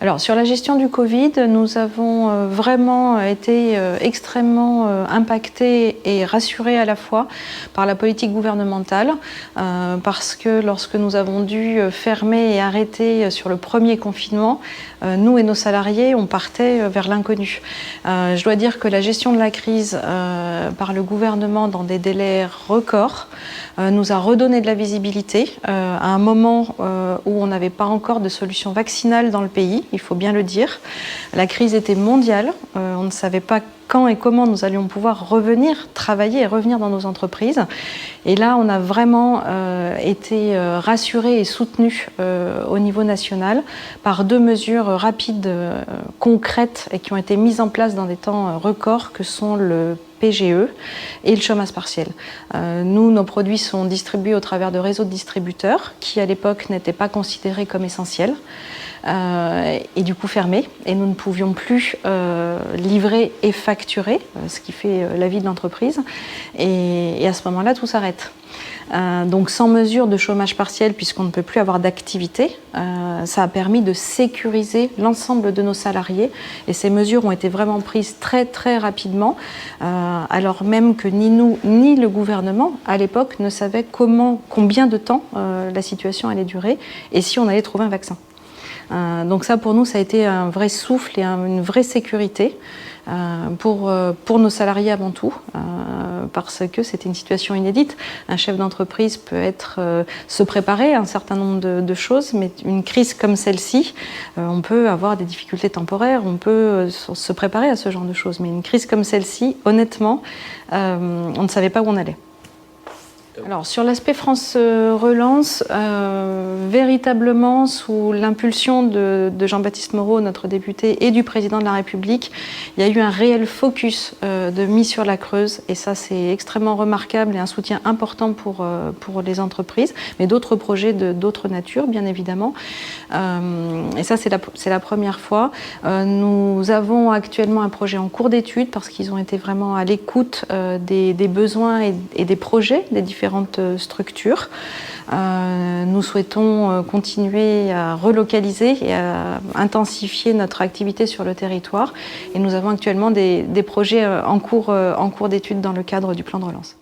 Alors sur la gestion du Covid, nous avons vraiment été extrêmement impactés et rassurés à la fois par la politique gouvernementale, parce que lorsque nous avons dû fermer et arrêter sur le premier confinement, nous et nos salariés, on partait vers l'inconnu. Je dois dire que la gestion de la crise par le gouvernement dans des délais records nous a redonné de la visibilité à un moment où on n'avait pas encore de solution vaccinale dans le pays, il faut bien le dire. La crise était mondiale, on ne savait pas quand et comment nous allions pouvoir revenir travailler et revenir dans nos entreprises. Et là, on a vraiment été rassurés et soutenus au niveau national par deux mesures rapides, concrètes et qui ont été mises en place dans des temps records que sont le PGE et le chômage partiel. Nous, nos produits sont distribués au travers de réseaux de distributeurs qui, à l'époque, n'étaient pas considérés comme essentiels et du coup fermés. Et nous ne pouvions plus livrer et facturer, ce qui fait la vie de l'entreprise. Et à ce moment-là, tout s'arrête. Donc sans mesure de chômage partiel, puisqu'on ne peut plus avoir d'activité, ça a permis de sécuriser l'ensemble de nos salariés. Et ces mesures ont été vraiment prises très très rapidement, alors même que ni nous ni le gouvernement à l'époque ne savaient combien de temps la situation allait durer et si on allait trouver un vaccin. Donc ça pour nous ça a été un vrai souffle et une vraie sécurité pour nos salariés avant tout, parce que c'était une situation inédite. Un chef d'entreprise peut se préparer à un certain nombre de choses, mais une crise comme celle-ci, on peut avoir des difficultés temporaires, on peut se préparer à ce genre de choses, mais une crise comme celle-ci, honnêtement, on ne savait pas où on allait. Alors sur l'aspect France Relance, véritablement sous l'impulsion de Jean-Baptiste Moreau, notre député, et du président de la République, il y a eu un réel focus de mise sur la Creuse et ça c'est extrêmement remarquable et un soutien important pour les entreprises, mais d'autres projets d'autres natures bien évidemment. Et ça c'est la première fois. Nous avons actuellement un projet en cours d'étude parce qu'ils ont été vraiment à l'écoute des besoins et des projets des différentes structures. Nous souhaitons continuer à relocaliser et à intensifier notre activité sur le territoire et nous avons actuellement des projets en cours d'étude dans le cadre du plan de relance.